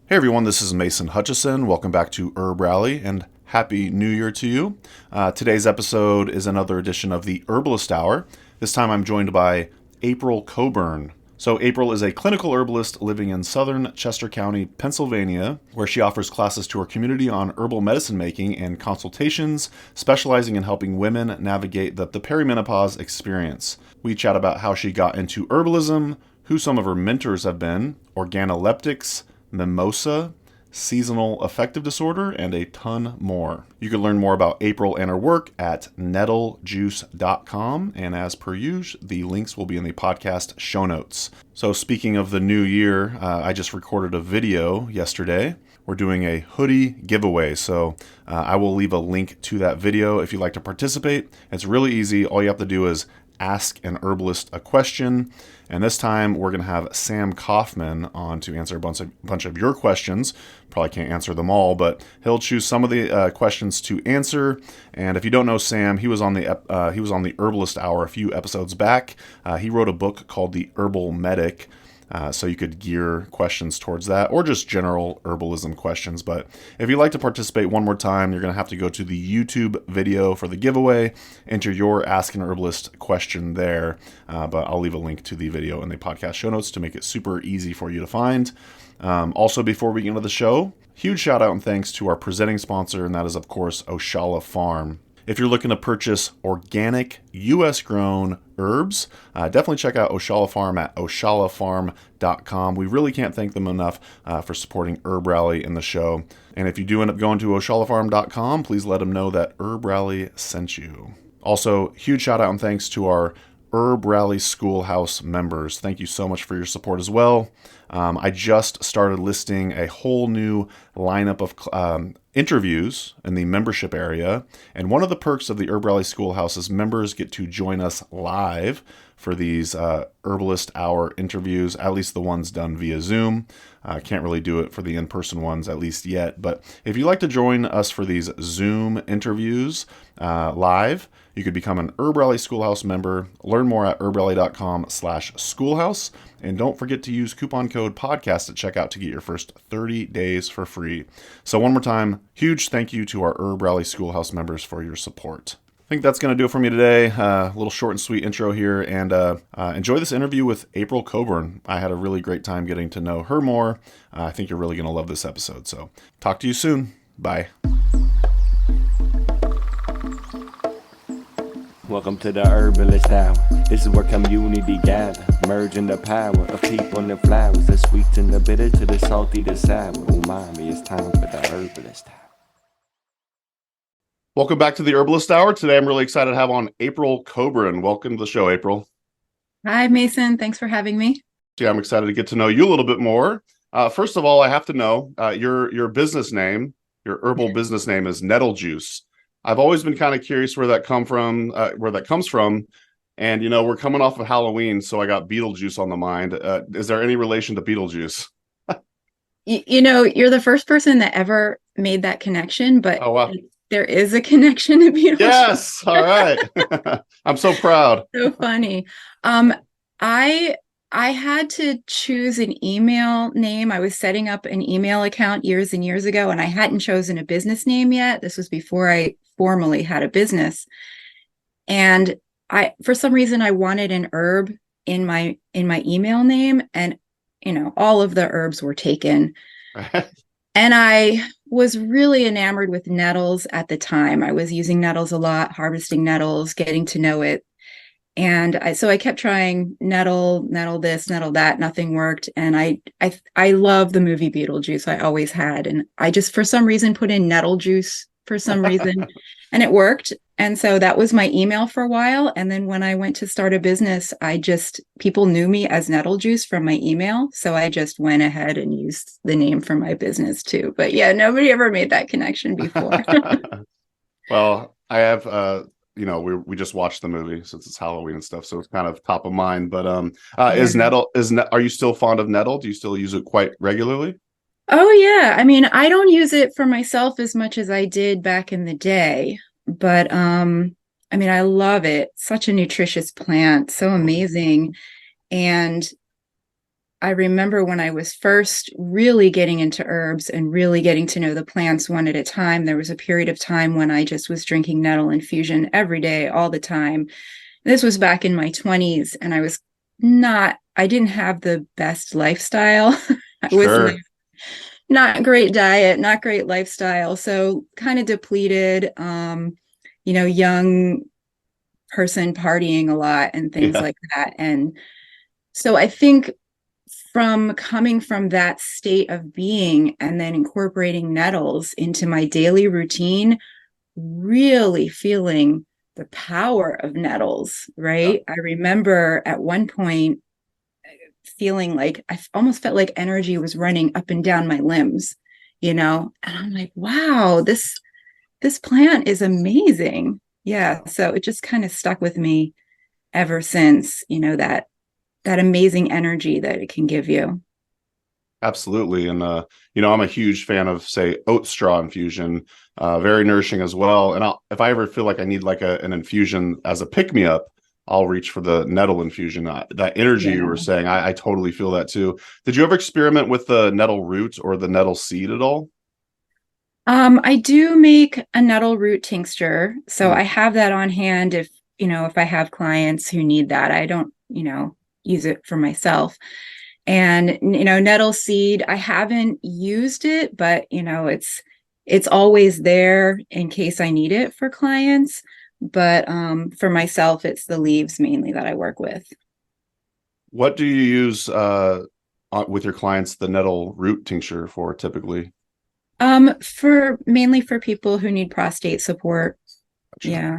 Hey everyone, this is Mason Hutchison. Welcome back to Herb Rally and Happy New Year to you. Today's episode is another edition of the Herbalist Hour. This time I'm joined by April Coburn. So April is a clinical herbalist living in southern Chester County, Pennsylvania, where she offers classes to her community on herbal medicine making and consultations, specializing in helping women navigate the perimenopause experience. We chat about how she got into herbalism, who some of her mentors have been, organoleptics, mimosa, seasonal affective disorder, and a ton more. You can learn more about April and her work at nettlejuice.com, and as per usual, the links will be in the podcast show notes. So speaking of the new year, I just recorded a video yesterday. We're doing a hoodie giveaway, so I will leave a link to that video if you'd like to participate. It's really easy. All you have to do is ask an herbalist a question. And this time we're going to have Sam Kaufman on to answer a bunch of your questions. Probably can't answer them all, but he'll choose some of the questions to answer. And if you don't know Sam, he was on the Herbalist Hour a few episodes back. He wrote a book called The Herbal Medic. So you could gear questions towards that, or just general herbalism questions. But if you'd like to participate one more time, you're going to have to go to the YouTube video for the giveaway, enter your Ask an Herbalist question there. But I'll leave a link to the video in the podcast show notes to make it super easy for you to find. Also, before we get into the show, huge shout out and thanks to our presenting sponsor, and that is, of course, Oshala Farm. If you're looking to purchase organic, U.S.-grown herbs, definitely check out Oshala Farm at oshalafarm.com. We really can't thank them enough for supporting Herb Rally in the show. And if you do end up going to oshalafarm.com, please let them know that Herb Rally sent you. Also, huge shout out and thanks to our Herb Rally Schoolhouse members. Thank you so much for your support as well. I just started listing a whole new lineup of interviews in the membership area. And one of the perks of the Herb Rally Schoolhouse is members get to join us live for these Herbalist Hour interviews, at least the ones done via Zoom. Can't really do it for the in-person ones, at least yet. But if you'd like to join us for these Zoom interviews live, you could become an Herb Rally Schoolhouse member. Learn more at herbrally.com/schoolhouse. And don't forget to use coupon code podcast at checkout to get your first 30 days for free. So one more time, huge thank you to our Herb Rally Schoolhouse members for your support. I think that's going to do it for me today. A little short and sweet intro here, and enjoy this interview with April Coburn. I had a really great time getting to know her more. I think you're really going to love this episode. So talk to you soon. Bye. Welcome to the Herbalist Hour. This is where community gather, merging the power of people and flowers, the sweet and the bitter to the salty, the sour. Umami, it's time for the Herbalist Hour. Welcome back to the Herbalist Hour. Today I'm really excited to have on April Coburn. Welcome to the show, April. Hi, Mason. Thanks for having me. Yeah, I'm excited to get to know you a little bit more. First of all, I have to know your business name, your herbal business name is Nettlejuice. I've always been kind of curious where that comes from. And, you know, we're coming off of Halloween, so I got Beetlejuice on the mind. Is there any relation to Beetlejuice? You're the first person that ever made that connection, but Oh, wow. there is a connection to Beetlejuice. Yes. All right. I'm so proud. So funny. I had to choose an email name. I was setting up an email account years and years ago, and I hadn't chosen a business name yet. This was before I formally had a business. And for some reason, I wanted an herb in my email name, and all of the herbs were taken. And I was really enamored with nettles at the time. I was using nettles a lot, harvesting nettles, getting to know it. And so I kept trying nettle this, nettle that. Nothing worked. And I love the movie Beetlejuice. I always had. And I just, for some reason, put in Nettlejuice for some reason, and it worked. And so that was my email for a while. And then when I went to start a business, people knew me as Nettlejuice from my email. So I just went ahead and used the name for my business too. But yeah, nobody ever made that connection before. Well, I have, we just watched the movie since it's Halloween and stuff, so it's kind of top of mind. But are you still fond of nettle? Do you still use it quite regularly? Oh yeah. I mean, I don't use it for myself as much as I did back in the day, but I mean, I love it. Such a nutritious plant, so amazing. And I remember when I was first really getting into herbs and really getting to know the plants one at a time, there was a period of time when I just was drinking nettle infusion every day, all the time. This was back in my 20s, and I didn't have the best lifestyle. I was Sure. not great diet, not great lifestyle. So kind of depleted, young person partying a lot and things Yeah. like that. And so I think from coming from that state of being and then incorporating nettles into my daily routine, really feeling the power of nettles, Yeah. right? I remember at one point feeling like I almost felt like energy was running up and down my limbs, and I'm like, wow, this plant is amazing. Yeah, so it just kind of stuck with me ever since, that amazing energy that it can give you. Absolutely. And, I'm a huge fan of, say, oat straw infusion, very nourishing as well. And if I ever feel like I need like an infusion as a pick me up, I'll reach for the nettle infusion. That energy you were Yeah. saying, I totally feel that too. Did you ever experiment with the nettle root or the nettle seed at all? I do make a nettle root tincture, so Mm. I have that on hand if I have clients who need that. I don't, use it for myself. And nettle seed, I haven't used it, but it's always there in case I need it for clients. But for myself, it's the leaves mainly that I work with. What do you use with your clients the nettle root tincture for typically? For mainly for people who need prostate support. Gotcha. Yeah.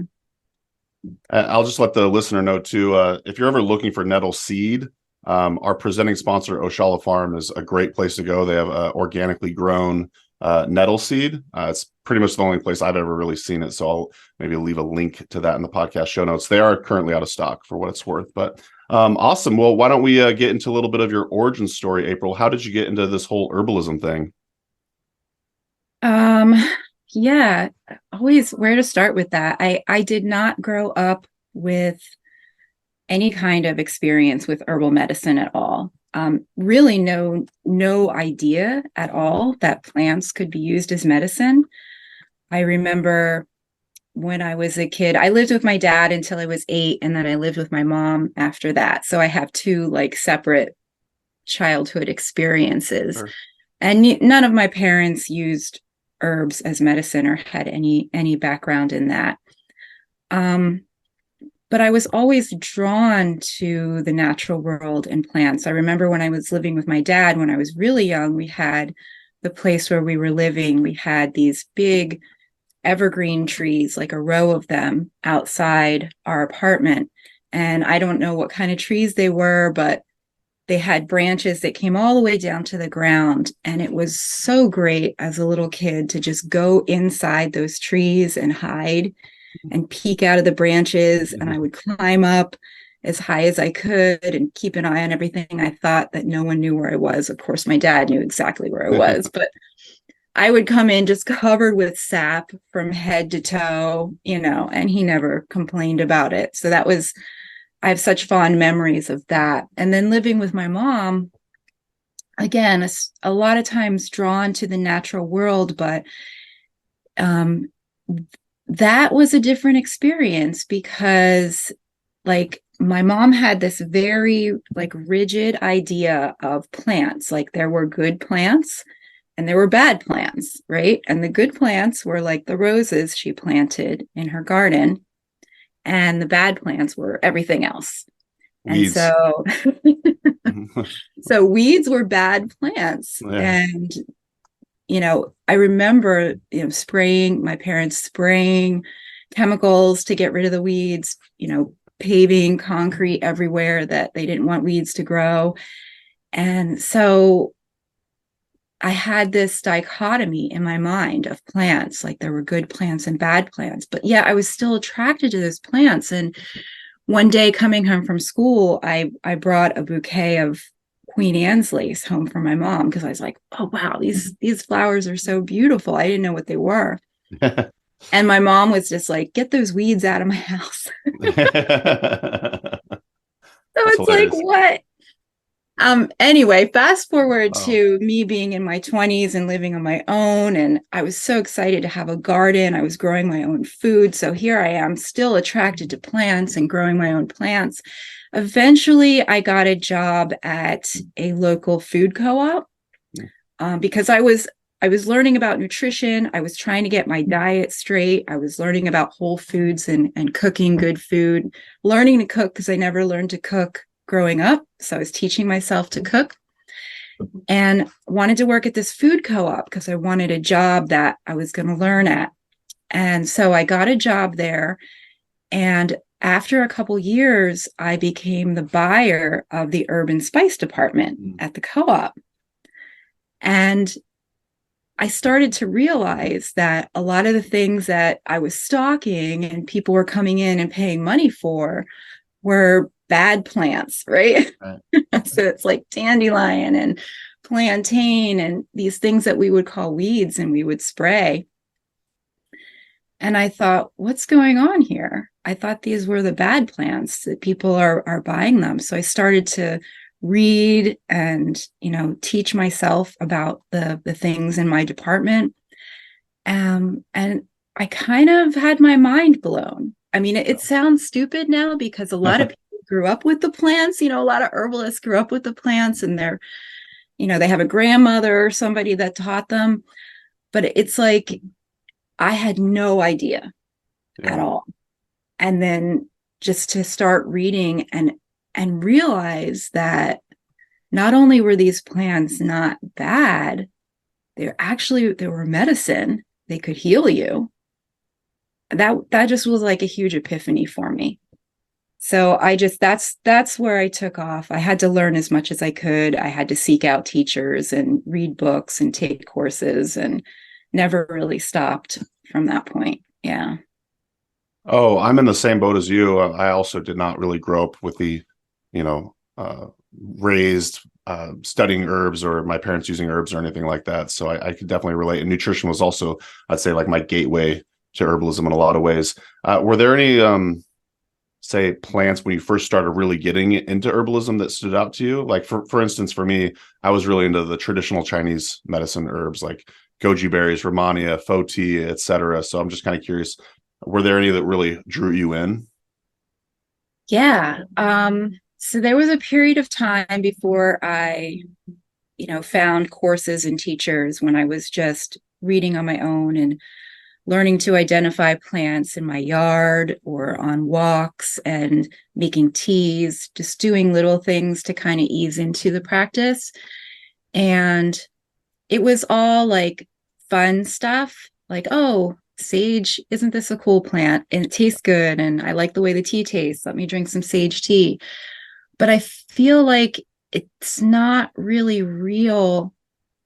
I'll just let the listener know too. If you're ever looking for nettle seed, our presenting sponsor, Oshala Farm, is a great place to go. They have organically grown nettle seed. It's pretty much the only place I've ever really seen it. So I'll maybe leave a link to that in the podcast show notes. They are currently out of stock for what it's worth. But awesome. Well, why don't we get into a little bit of your origin story, April? How did you get into this whole herbalism thing? Um, yeah, always where to start with that. I did not grow up with any kind of experience with herbal medicine at all. Really no idea at all that plants could be used as medicine. I remember when I was a kid, I lived with my dad until I was 8, and then I lived with my mom after that. So I have two like separate childhood experiences. Sure. And none of my parents used herbs as medicine or had any background in that. Um, but I was always drawn to the natural world and plants. I remember when I was living with my dad, when I was really young, we had the place where we were living, we had these big evergreen trees, like a row of them outside our apartment. And I don't know what kind of trees they were, but they had branches that came all the way down to the ground. And it was so great as a little kid to just go inside those trees and hide and peek out of the branches. And I would climb up as high as I could and keep an eye on everything. I thought that no one knew where I was. Of course, my dad knew exactly where I was, but I would come in just covered with sap from head to toe, and he never complained about it. So I have such fond memories of that. And then living with my mom, again, a lot of times drawn to the natural world, but um, that was a different experience because, like, my mom had this very like rigid idea of plants. Like there were good plants and there were bad plants, right? And the good plants were like the roses she planted in her garden, and the bad plants were everything else. And Weeds. so weeds were bad plants. Yeah. And I remember, my parents spraying chemicals to get rid of the weeds, paving concrete everywhere that they didn't want weeds to grow. And so I had this dichotomy in my mind of plants, like there were good plants and bad plants. But yeah, I was still attracted to those plants. And one day coming home from school, I brought a bouquet of Queen Anne's lace home for my mom because I was like, oh wow, these flowers are so beautiful. I didn't know what they were. And my mom was just like, get those weeds out of my house. So That's it's like, hilarious. what? Anyway, fast forward Oh, to me being in my 20s and living on my own. And I was so excited to have a garden. I was growing my own food. So here I am, still attracted to plants and growing my own plants. Eventually, I got a job at a local food co-op because I was learning about nutrition. I was trying to get my diet straight. I was learning about whole foods and cooking good food, learning to cook because I never learned to cook growing up. So I was teaching myself to cook and wanted to work at this food co-op because I wanted a job that I was going to learn at. And so I got a job there. And after a couple years, I became the buyer of the herb and spice department at the co-op. And I started to realize that a lot of the things that I was stocking and people were coming in and paying money for were bad plants, right? So it's like dandelion and plantain and these things that we would call weeds and we would spray. And I thought, what's going on here? I thought these were the bad plants that people are buying them. So I started to read and, teach myself about the things in my department. And I kind of had my mind blown. I mean, it sounds stupid now because a lot of people grew up with the plants, a lot of herbalists grew up with the plants and they have a grandmother or somebody that taught them. But it's like, I had no idea at all. And then just to start reading and realize that not only were these plants not bad, they were medicine. They could heal you. That just was like a huge epiphany for me. So that's where I took off. I had to learn as much as I could. I had to seek out teachers and read books and take courses and never really stopped from that point. Yeah. Oh, I'm in the same boat as you. I also did not really grow up with the, raised studying herbs or my parents using herbs or anything like that. So I could definitely relate. And nutrition was also, I'd say, like my gateway to herbalism in a lot of ways. Were there any, say, plants when you first started really getting into herbalism that stood out to you? Like, for instance, for me, I was really into the traditional Chinese medicine herbs like goji berries, romania, fo tea, etc. So I'm just kind of curious, were there any that really drew you in? Yeah. So there was a period of time before I, found courses and teachers when I was just reading on my own and learning to identify plants in my yard or on walks and making teas, just doing little things to kind of ease into the practice. And it was all like fun stuff, like, oh, sage, isn't this a cool plant? And it tastes good. And I like the way the tea tastes. Let me drink some sage tea. But I feel like it's not really real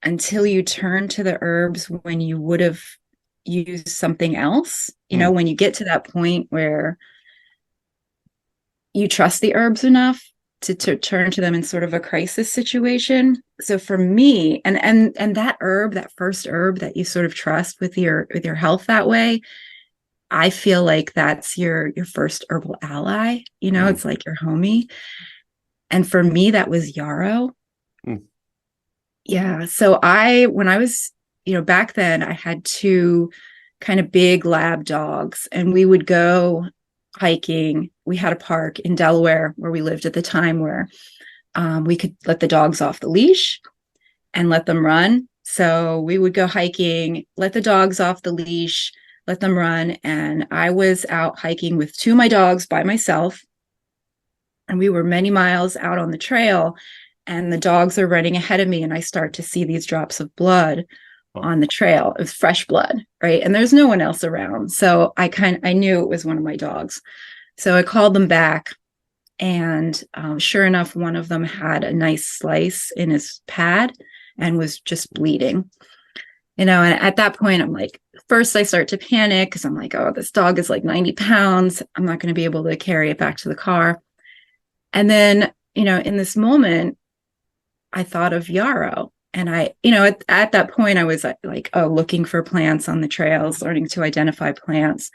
until you turn to the herbs when you would have used something else. When you get to that point where you trust the herbs enough to turn to them in sort of a crisis situation. So for me, and that herb, that first herb that you sort of trust with your health that way, I feel like that's your first herbal ally. It's like your homie. And for me, that was yarrow. Yeah. So when I was, back then I had two kind of big lab dogs and we would go hiking. We had a park in Delaware where we lived at the time where we could let the dogs off the leash and let them run. So we would go hiking, let the dogs off the leash, let them run. And I was out hiking with two of my dogs by myself. And we were many miles out on the trail and the dogs are running ahead of me. And I start to see these drops of blood on the trail. It was fresh blood, right? And there's no one else around. So I knew it was one of my dogs. So I called them back and sure enough, one of them had a nice slice in his pad and was just bleeding. And at that point, I'm like, first I start to panic because I'm like, oh, this dog is like 90 pounds. I'm not going to be able to carry it back to the car. And then, in this moment, I thought of yarrow. And at that point, I was like, oh, looking for plants on the trails, learning to identify plants.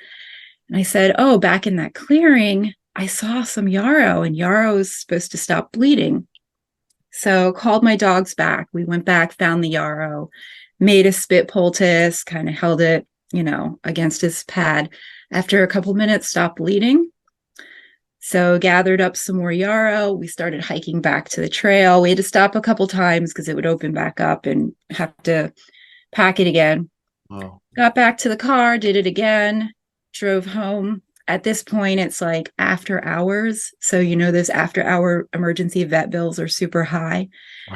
And I said, oh, back in that clearing, I saw some yarrow and yarrow is supposed to stop bleeding. So called my dogs back. We went back, found the yarrow, made a spit poultice, kind of held it, against his pad. After a couple minutes, stopped bleeding. So gathered up some more yarrow. We started hiking back to the trail. We had to stop a couple times because it would open back up and have to pack it again. Wow. Got back to the car, did it again, drove home. At this point, it's like after hours. So, those after hour emergency vet bills are super high.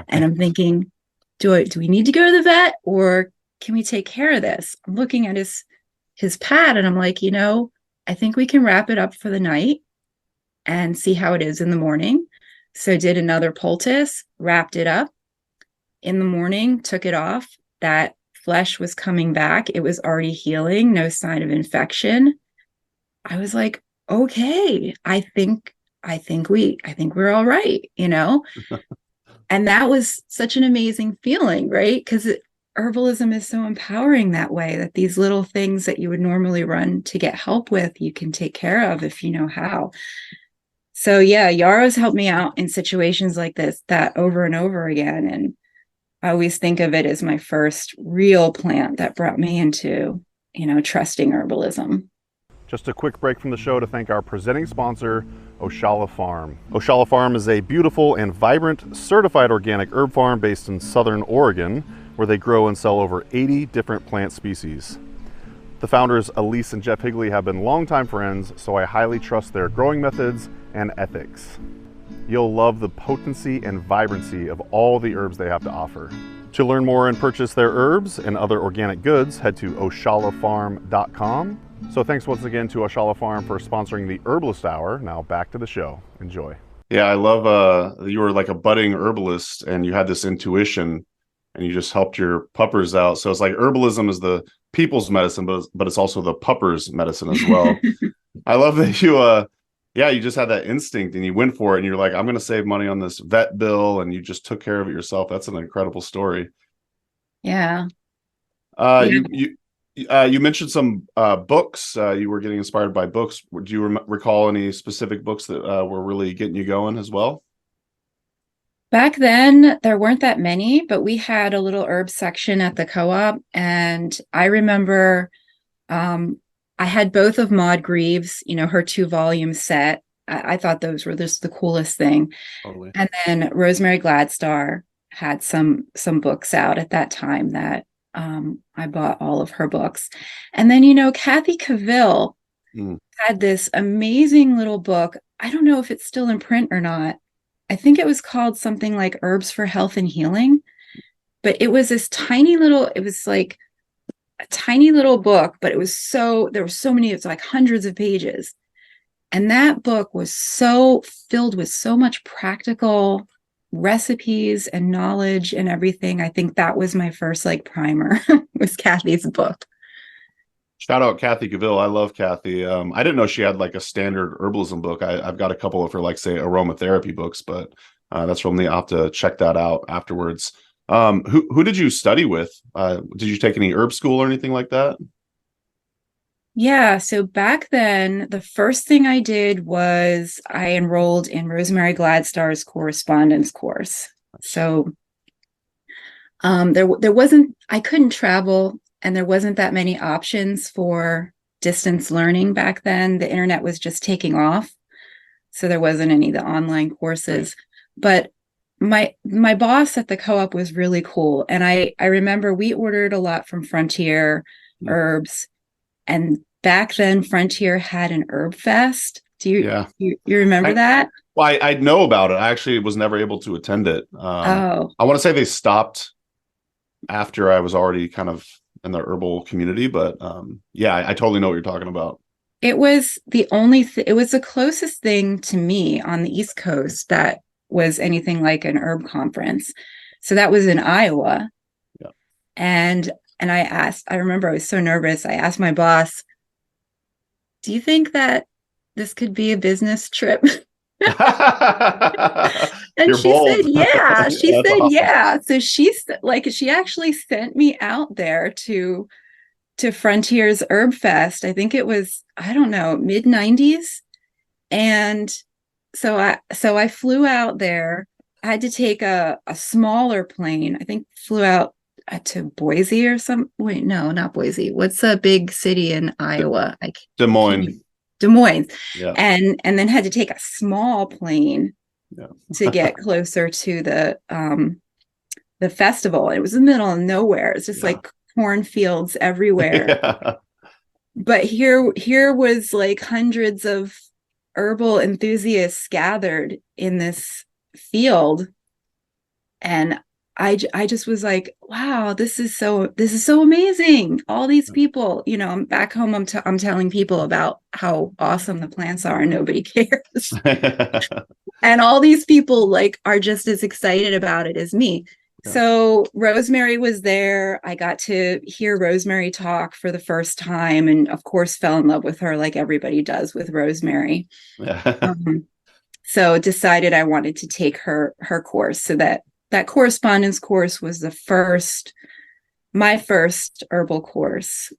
And I'm thinking, do we need to go to the vet, or can we take care of this? I'm looking at his pad and I'm like, I think we can wrap it up for the night and see how it is in the morning. So did another poultice, wrapped it up in the morning, took it off. That flesh was coming back. It was already healing, no sign of infection. I was like, okay, I think we're all right, And that was such an amazing feeling, right? Because herbalism is so empowering that way, that these little things that you would normally run to get help with, you can take care of if you know how. So yeah, yarrows helped me out in situations like this, that over and over again. And I always think of it as my first real plant that brought me into, trusting herbalism. Just a quick break from the show to thank our presenting sponsor, Oshala Farm. Oshala Farm is a beautiful and vibrant certified organic herb farm based in Southern Oregon, where they grow and sell over 80 different plant species. The founders, Elise and Jeff Higley, have been longtime friends, so I highly trust their growing methods and ethics. You'll love the potency and vibrancy of all the herbs they have to offer. To learn more and purchase their herbs and other organic goods, head to oshalafarm.com. So thanks once again to Oshala Farm for sponsoring the Herbalist Hour. Now back to the show. Enjoy. Yeah, I love you were like a budding herbalist and you had this intuition and you just helped your puppers out. So it's like herbalism is the people's medicine, but it's also the puppers' medicine as well. I love that you just had that instinct and you went for it and you're like, I'm going to save money on this vet bill, and you just took care of it yourself. That's an incredible story. Yeah. You mentioned some books. You were getting inspired by books. Do you recall any specific books that were really getting you going as well? Back then, there weren't that many, but we had a little herb section at the co-op. And I remember I had both of Maud Greaves, her 2-volume set. I thought those were just the coolest thing. Totally. And then Rosemary Gladstar had some books out at that time that I bought all of her books. And then, Kathy Cavill had this amazing little book. I don't know if it's still in print or not. I think it was called something like Herbs for Health and Healing, but it was this it was like a tiny little book, but there were so many, it's like hundreds of pages. And that book was so filled with so much practical recipes and knowledge and everything. I think that was my first primer was Kathy's book. Shout out Kathy Cavill. I love Kathy. I didn't know she had like a standard herbalism book. I've got a couple of her say aromatherapy books, but that's really neat. I'll have to check that out afterwards. Who did you study with? Did you take any herb school or anything like that? Yeah. So back then, the first thing I did was I enrolled in Rosemary Gladstar's correspondence course. So I couldn't travel, and there wasn't that many options for distance learning back then. The internet was just taking off. So there wasn't any of the online courses. But my boss at the co-op was really cool. And I remember we ordered a lot from Frontier Herbs. And back then, Frontier had an herb fest. Do you remember that? Well, I know about it. I actually was never able to attend it. I want to say they stopped after I was already kind of in the herbal community, but I totally know what you're talking about. It was the it was the closest thing to me on the East Coast that was anything like an herb conference. So that was in Iowa. Yeah. And I remember I was so nervous. I asked my boss, do you think that this could be a business trip? And You're she bold. said, yeah. She said, awesome. yeah. So she actually sent me out there to Frontier's Herb Fest. I think it was, I don't know, mid-90s. And so I flew out there. I had to take a smaller plane. I think flew out to Boise or some. Wait, no, not Boise. What's a big city in D- Iowa? Des Can't Moines. even- Des Moines, Yeah. and then had to take a small plane Yeah. to get closer to the festival. It was in the middle of nowhere. It's just Yeah. like cornfields everywhere. Yeah. But here was like hundreds of herbal enthusiasts gathered in this field, and I just was like, wow, this is so amazing. All these people, I'm back home, I'm telling people about how awesome the plants are and nobody cares. And all these people like are just as excited about it as me. Yeah. So Rosemary was there. I got to hear Rosemary talk for the first time, and of course fell in love with her like everybody does with Rosemary. Yeah. So decided I wanted to take her course. So that correspondence course was my first herbal course.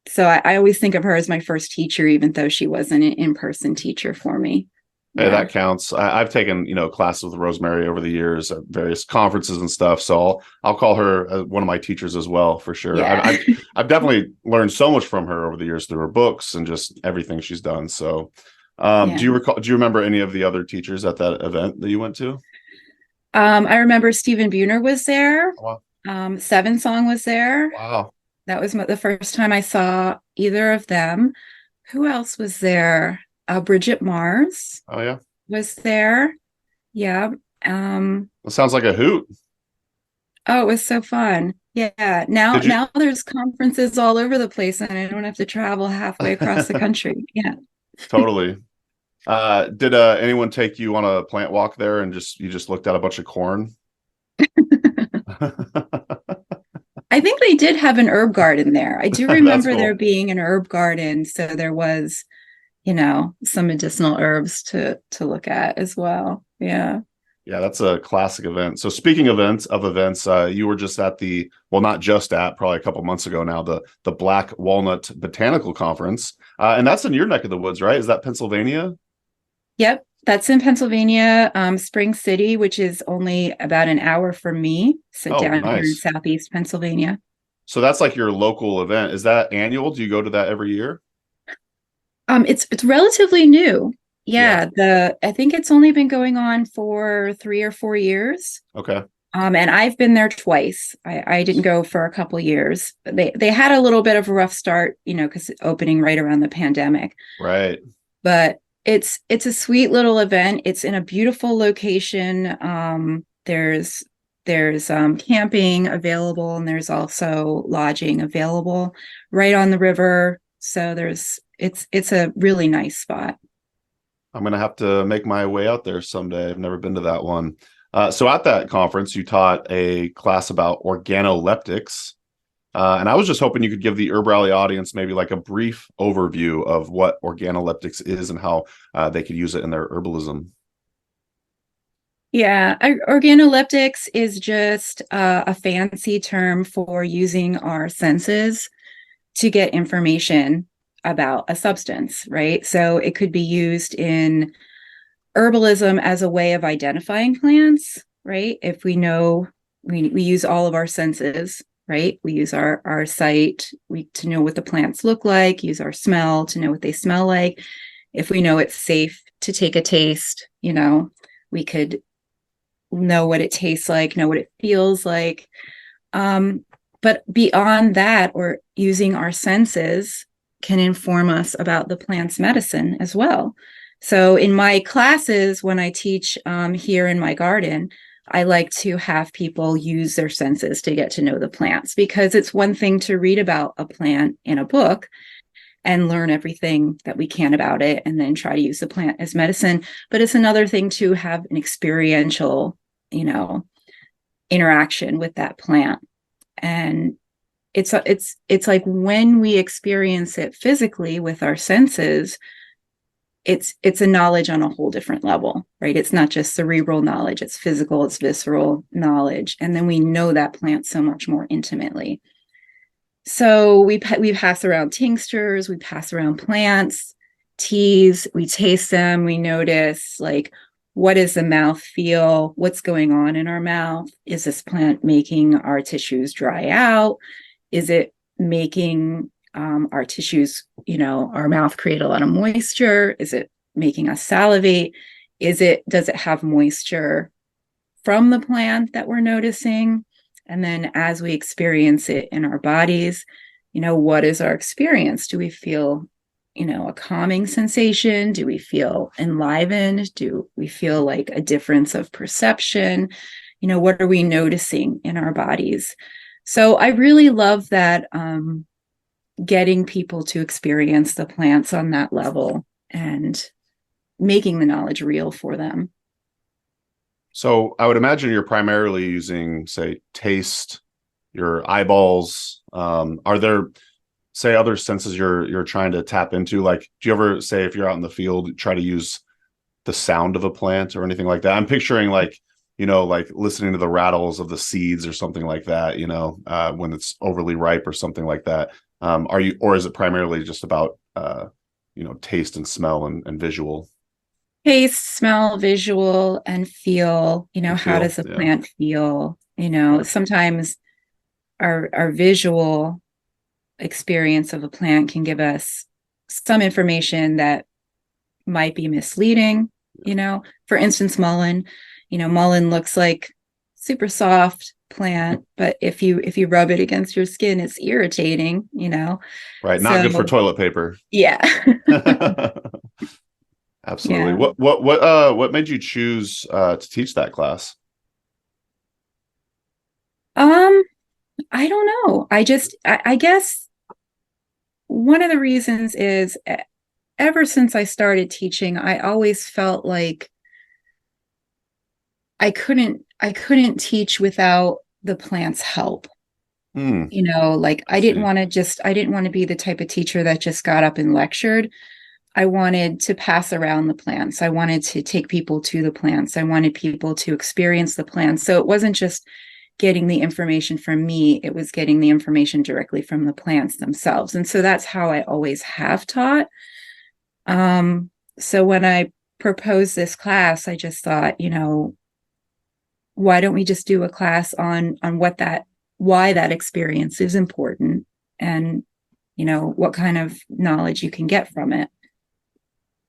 So I always think of her as my first teacher, even though she wasn't an in-person teacher for me. Hey, Yeah. that counts. I've taken, classes with Rosemary over the years at various conferences and stuff. So I'll call her one of my teachers as well, for sure. Yeah. I've definitely learned so much from her over the years through her books and just everything she's done. So, Yeah. do you remember any of the other teachers at that event that you went to? I remember Stephen Buhner was there. Oh, wow. Seven Song was there. Wow. That was the first time I saw either of them. Who else was there? Bridget Mars Oh, yeah. was there. Yeah. That sounds like a hoot. Oh, it was so fun. Yeah. Now, Did you? now there's conferences all over the place, and I don't have to travel halfway across the country. Yeah. Totally. Did anyone take you on a plant walk there and you just looked at a bunch of corn? I think they did have an herb garden there. I do That's remember there cool. being an herb garden, so there was, some medicinal herbs to look at as well. Yeah. Yeah, that's a classic event. So speaking of events, you were just at not just at, probably a couple months ago now, the Black Walnut Botanical Conference. And that's in your neck of the woods, right? Is that Pennsylvania? Yep. That's in Pennsylvania, Spring City, which is only about an hour from me. So Oh, down here in nice. Southeast Pennsylvania. So that's like your local event. Is that annual? Do you go to that every year? It's relatively new. Yeah. Yeah, I think it's only been going on for 3 or 4 years. Okay. And I've been there twice. I didn't go for a couple years. They had a little bit of a rough start, because opening right around the pandemic. Right. But it's a sweet little event. It's in a beautiful location. There's camping available, and there's also lodging available right on the river. So it's a really nice spot. I'm going to have to make my way out there someday. I've never been to that one. So at that conference, you taught a class about organoleptics. And I was just hoping you could give the Herb Rally audience maybe like a brief overview of what organoleptics is and how they could use it in their herbalism. Yeah, organoleptics is just a fancy term for using our senses to get information about a substance, right? So it could be used in herbalism as a way of identifying plants, right? If we know, we use all of our senses, right? We use our sight to know what the plants look like, use our smell to know what they smell like. If we know it's safe to take a taste, we could know what it tastes like, know what it feels like. But beyond that, or using our senses can inform us about the plant's medicine as well. So in my classes, when I teach here in my garden, I like to have people use their senses to get to know the plants, because it's one thing to read about a plant in a book and learn everything that we can about it and then try to use the plant as medicine. But it's another thing to have an experiential, interaction with that plant. And it's like when we experience it physically with our senses, it's a knowledge on a whole different level, right? It's not just cerebral knowledge, it's physical, it's visceral knowledge. And then we know that plant so much more intimately. So we pass around tinctures, we pass around plants, teas, we taste them, we notice like what does the mouth feel? What's going on in our mouth? Is this plant making our tissues dry out? Is it making our tissues, our mouth create a lot of moisture? Is it making us salivate? Does it have moisture from the plant that we're noticing? And then as we experience it in our bodies, what is our experience? Do we feel, a calming sensation? Do we feel enlivened? Do we feel like a difference of perception? What are we noticing in our bodies? So I really love that, getting people to experience the plants on that level and making the knowledge real for them. So I would imagine you're primarily using, say, taste, your eyeballs. Are there, say, other senses you're trying to tap into? Like, do you ever, say, if you're out in the field, try to use the sound of a plant or anything like that? I'm picturing like, like listening to the rattles of the seeds or something like that, when it's overly ripe or something like that. Or is it primarily just about, taste and smell and visual? Taste, smell, visual, and feel. How Feel, does a yeah. plant feel? Okay. Sometimes our visual experience of a plant can give us some information that might be misleading. For instance, mullein. Mullein looks like super soft plant, but if you rub it against your skin, it's irritating. Right. Not good for So toilet paper. yeah. Absolutely. Yeah. What made you choose to teach that class? Um, I don't know. I guess one of the reasons is ever since I started teaching, I always felt like I couldn't teach without the plant's help. Hmm. Like I see. I didn't want to be the type of teacher that just got up and lectured. I wanted to pass around the plants. I wanted to take people to the plants. I wanted people to experience the plants. So it wasn't just getting the information from me, it was getting the information directly from the plants themselves. And so that's how I always have taught. So when I proposed this class, I just thought, why don't we just do a class on why that experience is important, and what kind of knowledge you can get from it.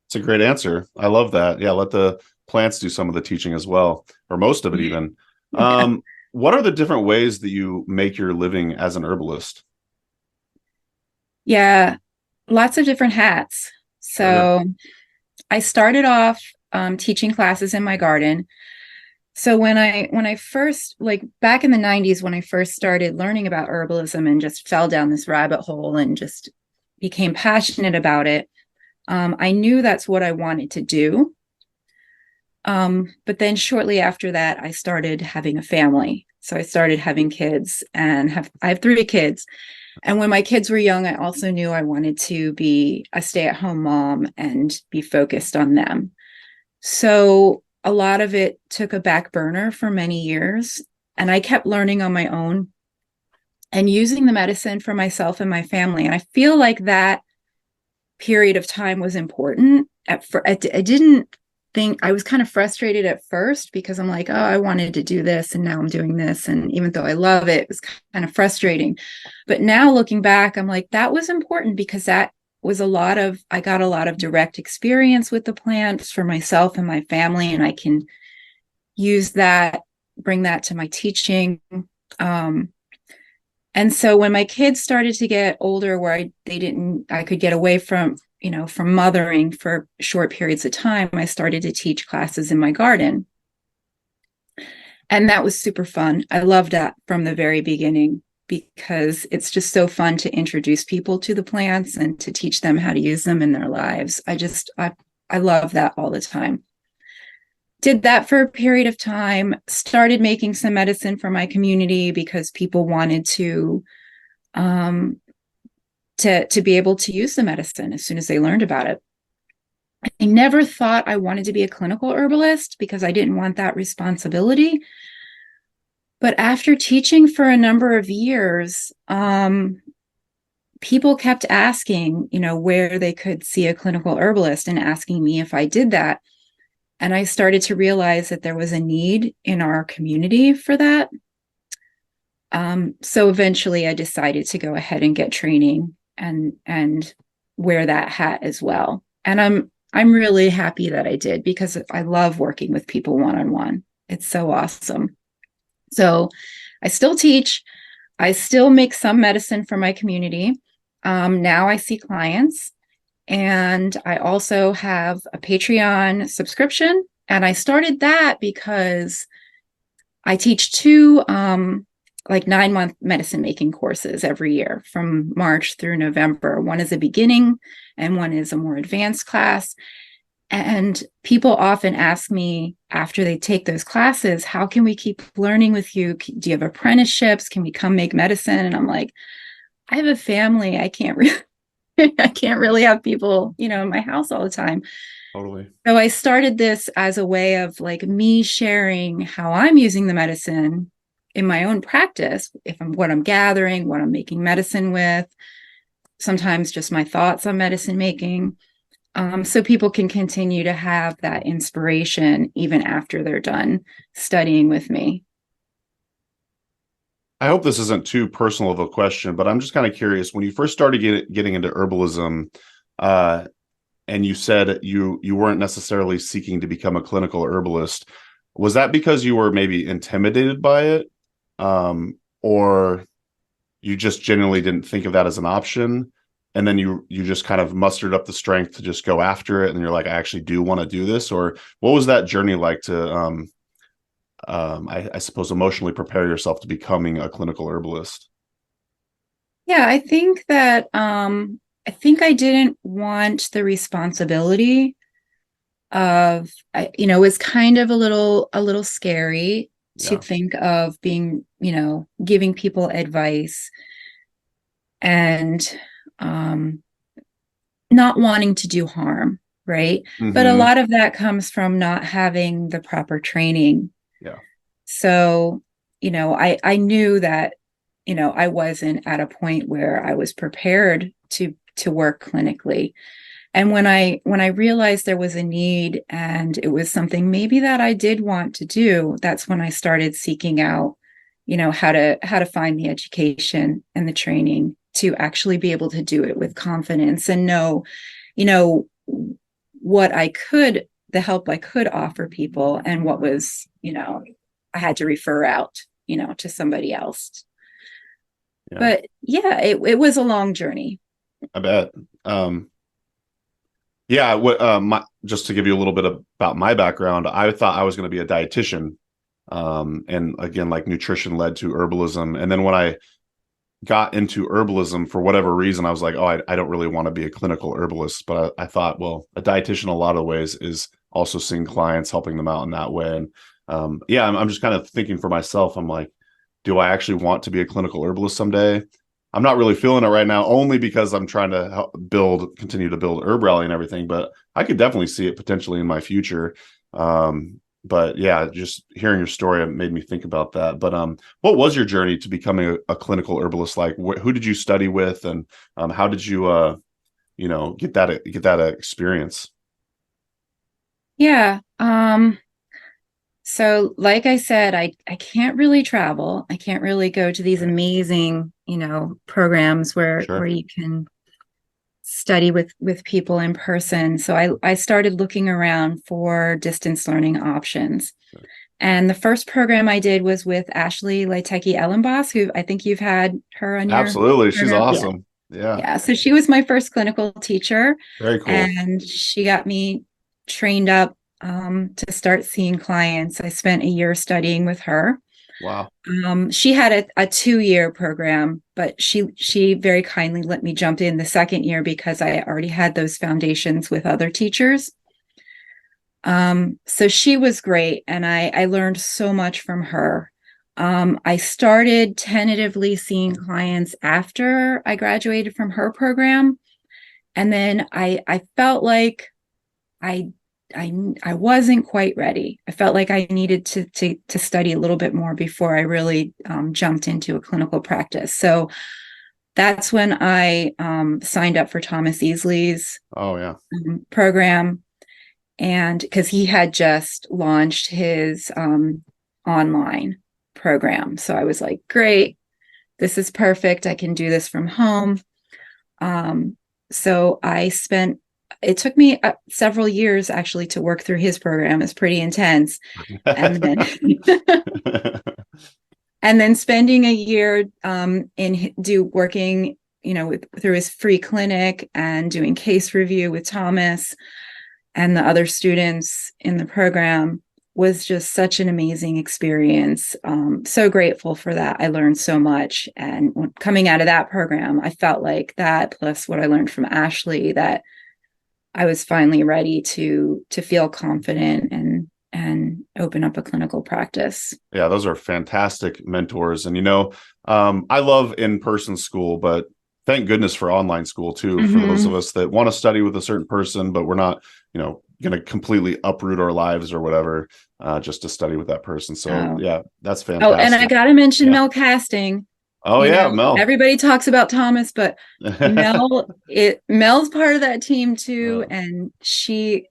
It's a great answer. I love that. Yeah, let the plants do some of the teaching as well, or most of it even. What are the different ways that you make your living as an herbalist? Yeah, lots of different hats. Okay. So I started off teaching classes in my garden. So when I first, like back in the 90s, when I first started learning about herbalism and just fell down this rabbit hole and just became passionate about it, I knew that's what I wanted to do. But then shortly after that, I started having a family. So I started having kids, and I have three kids. And when my kids were young, I also knew I wanted to be a stay-at-home mom and be focused on them. So a lot of it took a back burner for many years. And I kept learning on my own and using the medicine for myself and my family. And I feel like that period of time was important. I didn't think, I was kind of frustrated at first because I'm like, oh, I wanted to do this and now I'm doing this. And even though I love it, it was kind of frustrating. But now looking back, I'm like, that was important because I got a lot of direct experience with the plants for myself and my family. And I can use that, bring that to my teaching. And so when my kids started to get older, where I could get away from, from mothering for short periods of time, I started to teach classes in my garden. And that was super fun. I loved that from the very beginning because it's just so fun to introduce people to the plants and to teach them how to use them in their lives. I love that all the time. Did that for a period of time, started making some medicine for my community because people wanted to be able to use the medicine as soon as they learned about it. I never thought I wanted to be a clinical herbalist because I didn't want that responsibility. But after teaching for a number of years, people kept asking, where they could see a clinical herbalist and asking me if I did that. And I started to realize that there was a need in our community for that. So eventually I decided to go ahead and get training and wear that hat as well. And I'm really happy that I did, because I love working with people one-on-one. It's so awesome. So I still teach. I still make some medicine for my community. Now I see clients, and I also have a Patreon subscription. And I started that because I teach two like 9-month medicine making courses every year from March through November. One is a beginning and one is a more advanced class. And people often ask me after they take those classes, how can we keep learning with you? Do you have apprenticeships? Can we come make medicine? And I'm like, I have a family. I can't really have people, in my house all the time. Totally. So I started this as a way of like me sharing how I'm using the medicine in my own practice, what I'm gathering, what I'm making medicine with, sometimes just my thoughts on medicine making. So people can continue to have that inspiration even after they're done studying with me. I hope this isn't too personal of a question, but I'm just kind of curious. When you first started getting into herbalism, and you said you weren't necessarily seeking to become a clinical herbalist, was that because you were maybe intimidated by it, or you just genuinely didn't think of that as an option, and then you just kind of mustered up the strength to just go after it, and you're like, I actually do want to do this? Or what was that journey like to I suppose emotionally prepare yourself to becoming a clinical herbalist? Yeah, I think that I didn't want the responsibility of, it was kind of a little scary to Yeah. think of being, giving people advice and not wanting to do harm, right? But a Mm-hmm. lot of that comes from not having the proper training. Yeah. So, I knew that, I wasn't at a point where I was prepared to work clinically. And when I realized there was a need and it was something maybe that I did want to do, that's when I started seeking out, how to find the education and the training to actually be able to do it with confidence and know, what the help I could offer people, and what was, I had to refer out, to somebody else. Yeah. But yeah, it was a long journey. I bet. Yeah, just to give you a little bit about my background, I thought I was going to be a dietitian. And again, like nutrition led to herbalism. And then when I got into herbalism, for whatever reason, I was like, oh, I don't really want to be a clinical herbalist. But I thought, well, a dietitian in a lot of ways is also seeing clients, helping them out in that way. And yeah, I'm just kind of thinking for myself, I'm like, do I actually want to be a clinical herbalist someday? I'm not really feeling it right now, only because I'm trying to continue to build herb rally and everything, but I could definitely see it potentially in my future. But yeah, just hearing your story made me think about that. But what was your journey to becoming a clinical herbalist like? Who did you study with, and how did you get that experience? Yeah. So like I said, I can't really travel. I can't really go to these Right. amazing, programs where Sure. you can study with people in person. So I started looking around for distance learning options. And the first program I did was with Ashley Laiteki Ellenboss, who I think you've had her on your Absolutely. She's program. Yeah. awesome. Yeah. Yeah. So she was my first clinical teacher, Very cool. and she got me trained up to start seeing clients. I spent a year studying with her. Wow. She had a 2-year program, but she very kindly let me jump in the second year because I already had those foundations with other teachers. So she was great, and I learned so much from her. I started tentatively seeing clients after I graduated from her program, and then I felt like I wasn't quite ready. I felt like I needed to study a little bit more before I really jumped into a clinical practice. So that's when I signed up for Thomas Easley's Oh yeah. program. and because he had just launched his online program. So I was like, great, this is perfect. I can do this from home. So it took me several years actually to work through his program. It's pretty intense. And then, and then spending a year working, through his free clinic and doing case review with Thomas and the other students in the program was just such an amazing experience. So grateful for that. I learned so much. And coming out of that program, I felt like that, plus what I learned from Ashley, that I was finally ready to feel confident and open up a clinical practice. Yeah, those are fantastic mentors. And, I love in-person school, but thank goodness for online school too, for those of us that want to study with a certain person, but we're not, going to completely uproot our lives or whatever, just to study with that person. So yeah, that's fantastic. Oh, and I got to mention Mel Casting. Oh yeah, Mel. Everybody talks about Thomas, but Mel's part of that team too. And she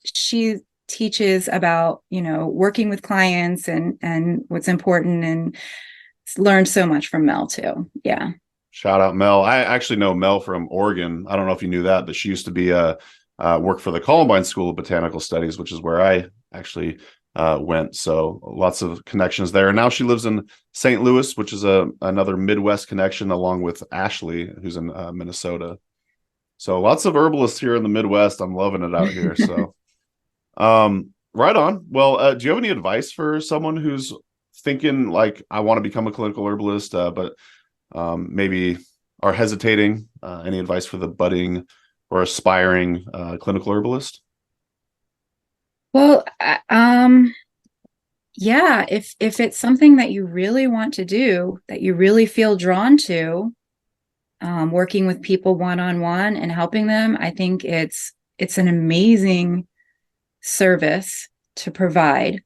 teaches about, working with clients and what's important, and learned so much from Mel too. Yeah. Shout out Mel. I actually know Mel from Oregon. I don't know if you knew that, but she used to be work for the Columbine School of Botanical Studies, which is where I actually went. So lots of connections there. And now she lives in St. Louis, which is another Midwest connection, along with Ashley, who's in Minnesota. So lots of herbalists here in the Midwest. I'm loving it out here. So right on. Well, do you have any advice for someone who's thinking like, I want to become a clinical herbalist, but maybe are hesitating? Any advice for the budding or aspiring clinical herbalist? Well, yeah, if it's something that you really want to do, that you really feel drawn to, working with people one-on-one and helping them, I think it's an amazing service to provide.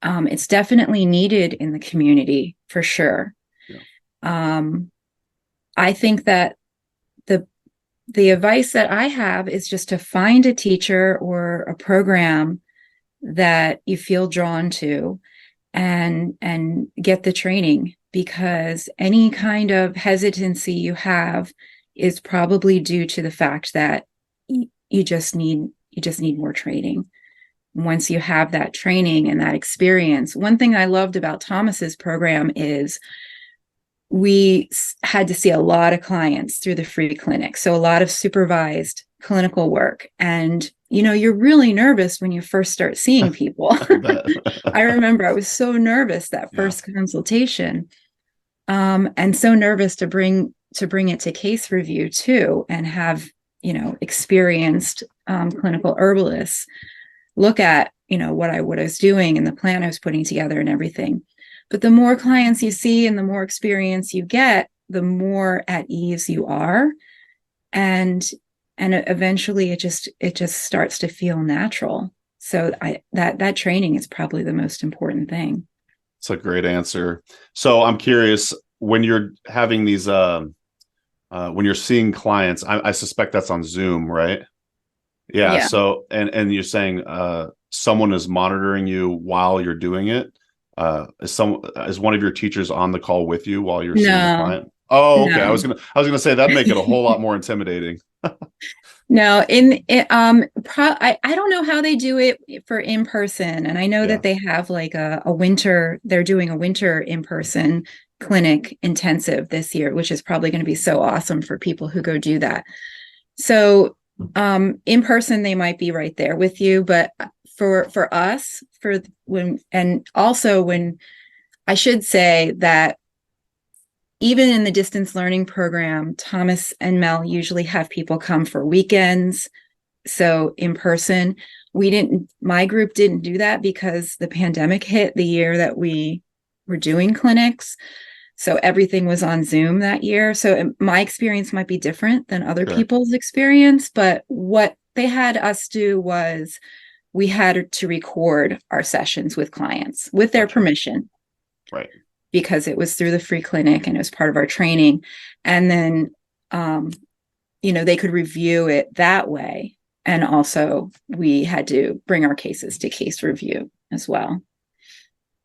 It's definitely needed in the community for sure. Yeah. I think that the advice that I have is just to find a teacher or a program that you feel drawn to and get the training, because any kind of hesitancy you have is probably due to the fact that you just need more training. Once you have that training and that experience, one thing I loved about Thomas's program is we had to see a lot of clients through the free clinic. So a lot of supervised clinical work. And, you're really nervous when you first start seeing people. I remember I was so nervous that first consultation, and so nervous to bring it to case review too, and have, experienced clinical herbalists look at, what I was doing and the plan I was putting together and everything. But the more clients you see and the more experience you get, the more at ease you are. And eventually it just starts to feel natural. So that training is probably the most important thing. It's a great answer. So I'm curious, when you're having these, when you're seeing clients, I suspect that's on Zoom, right? Yeah. So, and you're saying someone is monitoring you while you're doing it. Is one of your teachers on the call with you while you're seeing the client? Oh, okay. No. I was gonna say that'd make it a whole lot more intimidating. No, I don't know how they do it for in person, and I know that they have like they're doing a winter in person clinic intensive this year, which is probably going to be so awesome for people who go do that. So in person they might be right there with you, but for us, when I should say that even in the distance learning program, Thomas and Mel usually have people come for weekends. So in person, my group didn't do that because the pandemic hit the year that we were doing clinics. So everything was on Zoom that year. So my experience might be different than other people's experience, but what they had us do was we had to record our sessions with clients with their permission. Right. Because it was through the free clinic and it was part of our training. And then, they could review it that way. And also we had to bring our cases to case review as well.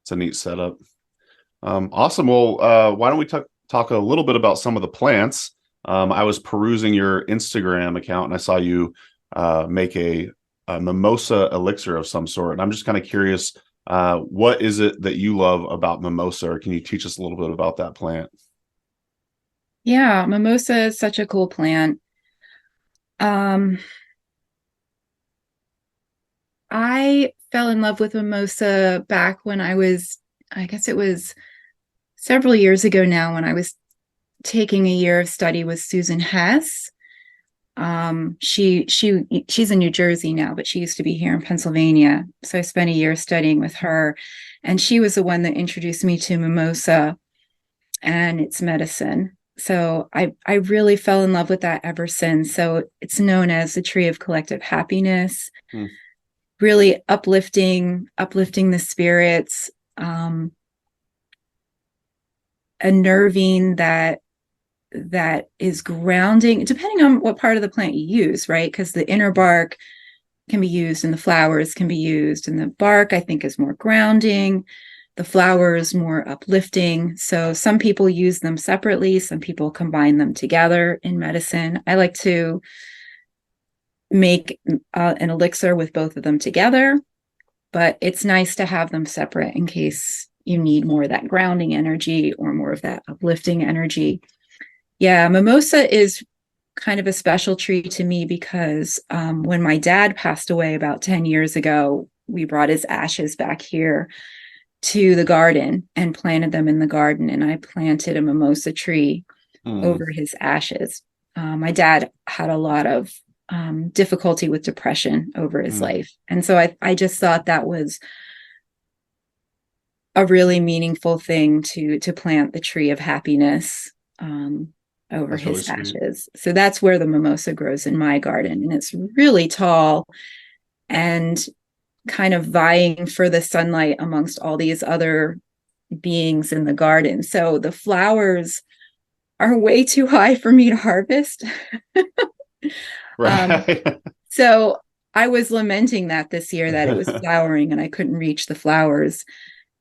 It's a neat setup. Awesome. Well, why don't we talk a little bit about some of the plants? I was perusing your Instagram account and I saw you make a mimosa elixir of some sort. And I'm just kind of curious, what is it that you love about mimosa? Or can you teach us a little bit about that plant? Yeah, mimosa is such a cool plant. I fell in love with mimosa back when I guess it was several years ago now, when I was taking a year of study with Susan Hess. She's in New Jersey now, but she used to be here in Pennsylvania. So I spent a year studying with her, and she was the one that introduced me to mimosa and its medicine. So I really fell in love with that ever since. So it's known as the tree of collective happiness, really uplifting the spirits, unnerving that is grounding, depending on what part of the plant you use, right? Because the inner bark can be used and the flowers can be used, and the bark, I think, is more grounding. The flowers more uplifting. So some people use them separately. Some people combine them together in medicine. I like to make an elixir with both of them together, but it's nice to have them separate in case you need more of that grounding energy or more of that uplifting energy. Yeah, mimosa is kind of a special tree to me because when my dad passed away about 10 years ago, we brought his ashes back here to the garden and planted them in the garden. And I planted a mimosa tree over his ashes. My dad had a lot of difficulty with depression over his life. And so I just thought that was a really meaningful thing to plant the tree of happiness over That's his really sweet. ashes. So that's where the mimosa grows in my garden. And it's really tall and kind of vying for the sunlight amongst all these other beings in the garden. So the flowers are way too high for me to harvest. Right. So I was lamenting that this year, that it was flowering and I couldn't reach the flowers.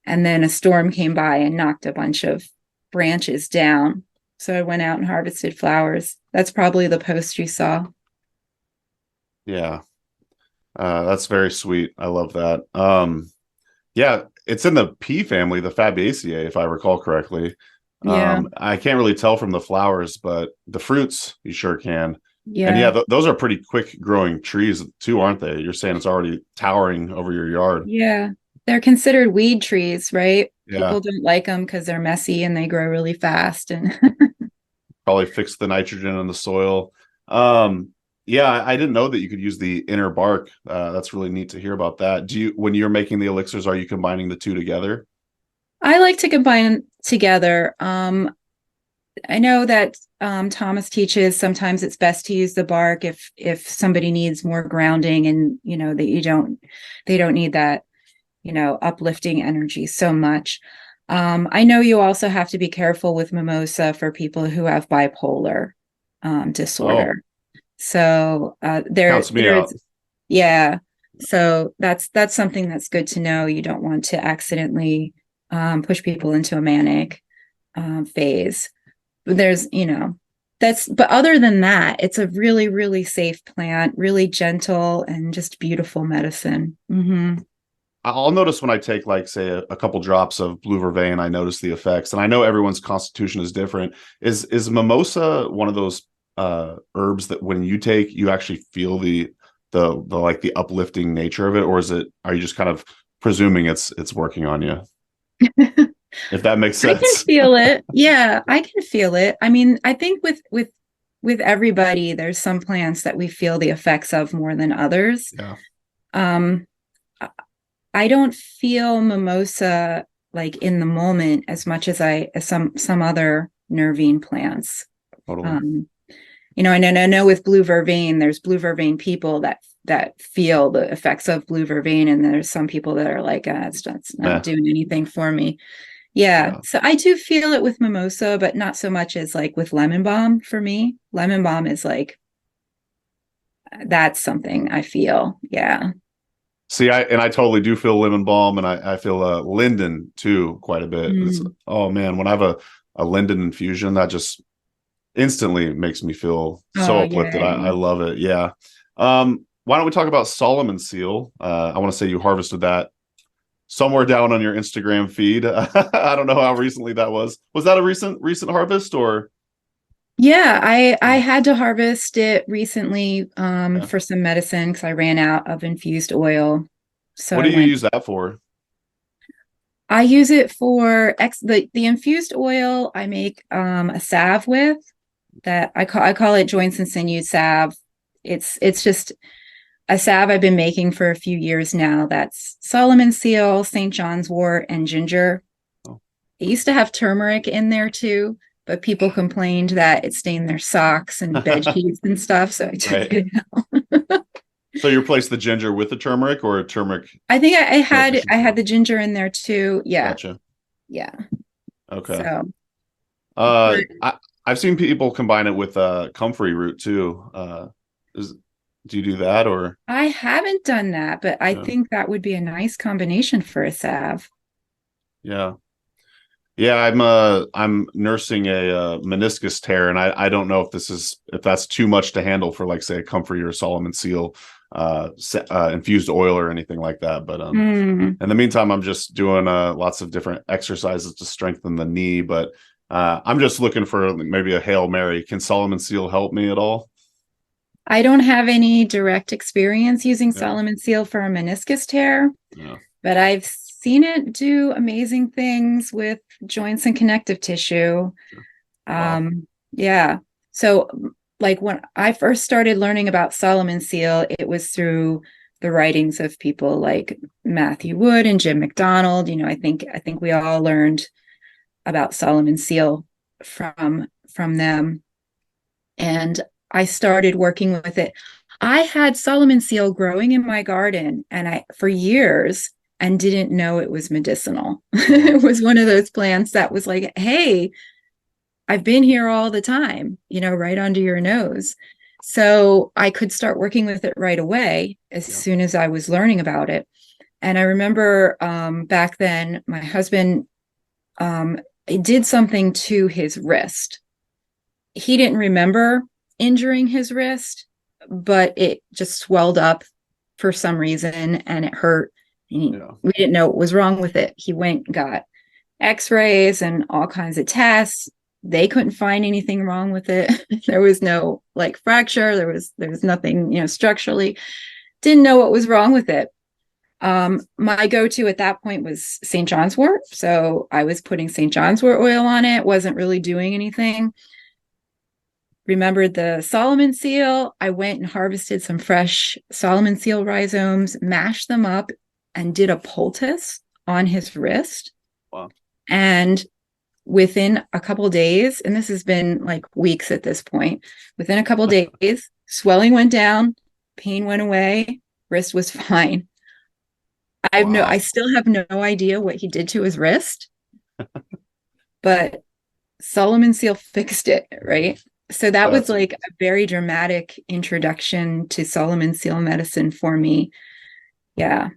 And then a storm came by and knocked a bunch of branches down. So I went out and harvested flowers. That's probably the post you saw. Yeah. That's very sweet. I love that. Yeah, it's in the pea family, the Fabaceae, if I recall correctly. Yeah. I can't really tell from the flowers, but the fruits you sure can. And yeah, Yeah. those are pretty quick growing trees too, aren't they? You're saying it's already towering over your yard. Yeah. They're considered weed trees, right? Yeah, People don't like them because they're messy and they grow really fast. And probably fix the nitrogen in the soil. Yeah, I didn't know that you could use the inner bark. That's really neat to hear about that. When you're making the elixirs, are you combining the two together? I like to combine them together. I know that Thomas teaches sometimes it's best to use the bark if somebody needs more grounding, and that they don't need that uplifting energy so much. I know you also have to be careful with mimosa for people who have bipolar Oh, disorder. So counts me out. there's yeah. So that's something that's good to know. You don't want to accidentally push people into a manic phase. There's but other than that, it's a really, really safe plant, really gentle and just beautiful medicine. I'll notice when I take, like, say, a couple drops of blue vervain, I notice the effects. And I know everyone's constitution is different. Is mimosa one of those herbs that when you take, you actually feel the like the uplifting nature of it, or are you just kind of presuming it's working on you? If that makes I can sense. feel it. Yeah, I can feel it. I mean, I think with everybody, there's some plants that we feel the effects of more than others. Yeah, Um, I don't feel mimosa like in the moment as much as some other nervine plants. totally. Um, and I know with blue vervain, there's blue vervain people that feel the effects of blue vervain, and there's some people that are like, it's not Yeah, doing anything for me. Yeah, yeah. so I do feel it with mimosa, but not so much as like with lemon balm for me. Lemon balm is like That's something I feel. Yeah. See, I totally do feel lemon balm, and I feel linden too quite a bit. Mm. Oh man, when I have a linden infusion, that just instantly makes me feel so Oh, uplifted. I yay. love it. Yeah. Why don't we talk about Solomon seal? I want to say you harvested that somewhere down on your Instagram feed. I don't know how recently that was. Was that a recent harvest or? Yeah, I had to harvest it recently Yeah. for some medicine because I ran out of infused oil. So What I do you went. use that for? I use it for the infused oil I make a salve with that I call it joints and sinews salve. It's just a salve I've been making for a few years now. That's Solomon seal, St. John's wort, and ginger. Oh, It used to have turmeric in there too, but people complained that it stained their socks and bed sheets and stuff, so I took right. it out. So you replace the ginger with the turmeric or a turmeric I think I in had addition I to had it? the ginger in there too. Yeah, Gotcha. yeah. Okay. So, Uh, but I I've seen people combine it with comfrey root too. Is do you do that or? I haven't done that, but I Yeah. think that would be a nice combination for a salve. Yeah. Yeah, I'm nursing a meniscus tear, and I don't know if that's too much to handle for like say a comfrey or Solomon seal infused oil or anything like that. But Mm, in the meantime, I'm just doing lots of different exercises to strengthen the knee. But I'm just looking for maybe a Hail Mary. Can Solomon seal help me at all? I don't have any direct experience using Yeah, Solomon seal for a meniscus tear, yeah. but I've seen it do amazing things with joints and connective tissue. Wow. Yeah. So, like when I first started learning about Solomon seal, it was through the writings of people like Matthew Wood and Jim McDonald. I think we all learned about Solomon seal from them. And I started working with it. I had Solomon seal growing in my garden and I for years and didn't know it was medicinal. Uh-huh. It was one of those plants that was like, hey, I've been here all the time, right under your nose. So I could start working with it right away as Yeah. soon as I was learning about it. And I remember back then, my husband did something to his wrist. He didn't remember injuring his wrist, but it just swelled up for some reason and it hurt. Yeah. We didn't know what was wrong with it. He went and got x-rays and all kinds of tests. They couldn't find anything wrong with it. There was no like fracture. There was nothing, structurally. Didn't know what was wrong with it. My go-to at that point was St. John's wort. So I was putting St. John's wort oil on it, wasn't really doing anything. Remembered the Solomon seal. I went and harvested some fresh Solomon seal rhizomes, mashed them up, and did a poultice on his wrist. Wow. And within a couple of days, and this has been like weeks at this point, within a couple of days, swelling went down, pain went away, wrist was fine. I Wow. still have no idea what he did to his wrist, but Solomon seal fixed it, right? So that was That's like a very dramatic introduction to Solomon seal medicine for me. Yeah.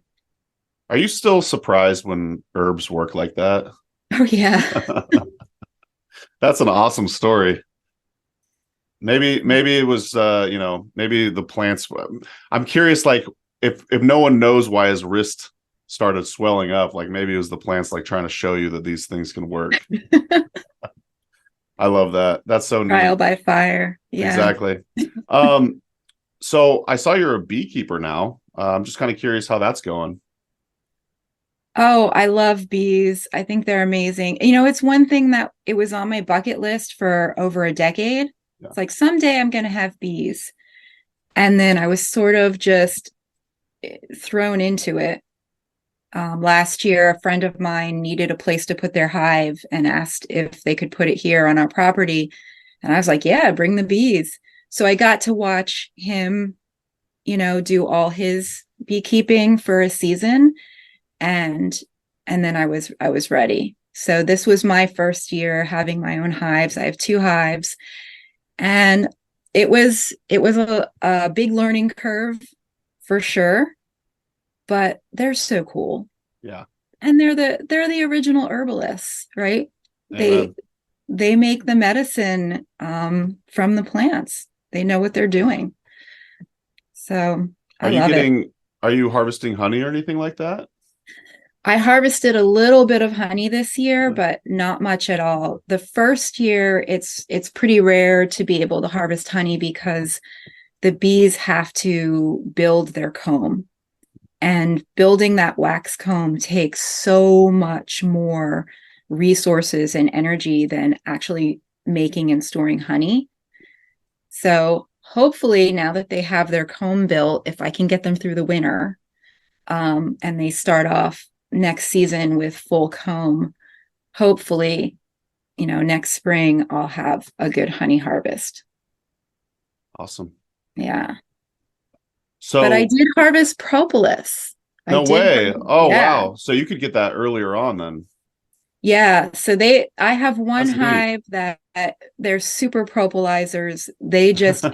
Are you still surprised when herbs work like that? Oh yeah. That's an awesome story. Maybe it was maybe the plants. I'm curious, like if no one knows why his wrist started swelling up, like maybe it was the plants like trying to show you that these things can work. I love that. That's so Trial neat. by fire. Yeah. Exactly. Um, so I saw you're a beekeeper now. I'm just kind of curious how that's going. Oh, I love bees. I think they're amazing. It's one thing that it was on my bucket list for over a decade. Yeah. It's like someday I'm going to have bees. And then I was sort of just thrown into it. Last year, a friend of mine needed a place to put their hive and asked if they could put it here on our property. And I was like, yeah, bring the bees. So I got to watch him, do all his beekeeping for a season. And then I was ready. So this was my first year having my own hives. I have two hives. And it was a big learning curve for sure, but they're so cool. Yeah. And they're the original herbalists, right? They Amen. they make the medicine from the plants. They know what they're doing. So I love it. Are you harvesting honey or anything like that? I harvested a little bit of honey this year, but not much at all. The first year, it's pretty rare to be able to harvest honey because the bees have to build their comb. And building that wax comb takes so much more resources and energy than actually making and storing honey. So hopefully now that they have their comb built, if I can get them through the winter, and they start off next season with full comb, hopefully, next spring I'll have a good honey harvest. Awesome. Yeah. But I So did harvest propolis. I no did. way. Oh, Yeah. wow. So you could get that earlier on then. Yeah. So I have one That's neat. hive that they're super propolizers. They just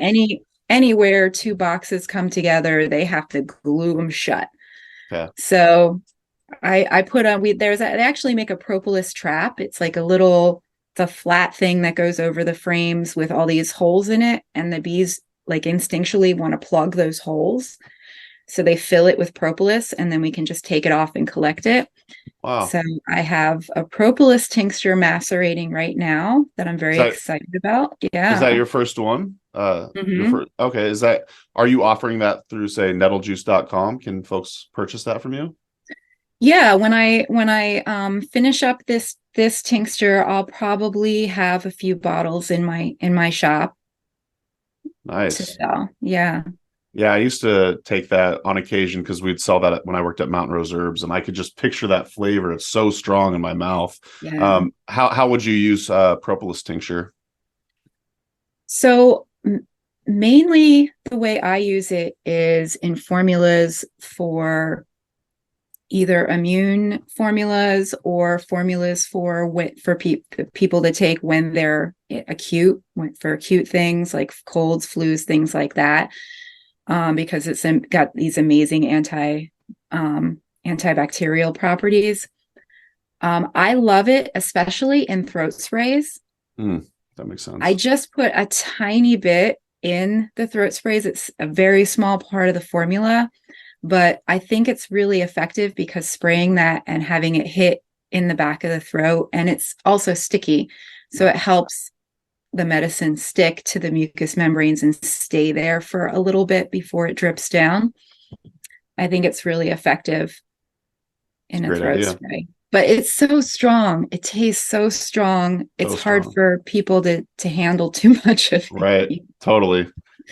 anywhere two boxes come together, they have to glue them shut. Okay. So I put on they actually make a propolis trap. It's a flat thing that goes over the frames with all these holes in it, and the bees like instinctually want to plug those holes. So they fill it with propolis, and then we can just take it off and collect it. Wow. So I have a propolis tincture macerating right now that I'm Is very that excited about. is that Yeah. your first one? Your Hmm. first, okay. Are you offering that through, say, nettlejuice.com? Can folks purchase that from you? Yeah, when I finish up this tincture, I'll probably have a few bottles in my shop to Nice. sell. Yeah. Yeah, I used to take that on occasion because we'd sell that when I worked at Mountain Rose Herbs, and I could just picture that flavor. It's so strong in my mouth. Yeah. How would you use propolis tincture? So mainly the way I use it is in formulas for either immune formulas or formulas for people to take when they're for acute things like colds, flus, things like that. Because it's got these amazing antibacterial properties. I love it, especially in throat sprays. That makes I sense. just put a tiny bit in the throat sprays. It's a very small part of the formula, but I think it's really effective because spraying that and having it hit in the back of the throat, and it's also sticky. So Yeah, it helps the medicine stick to the mucous membranes and stay there for a little bit before it drips down. I think it's really effective it's a in a great throat idea. spray. But it's so strong. It tastes so strong. It's So hard strong. for people to handle too much of Right. it. Totally.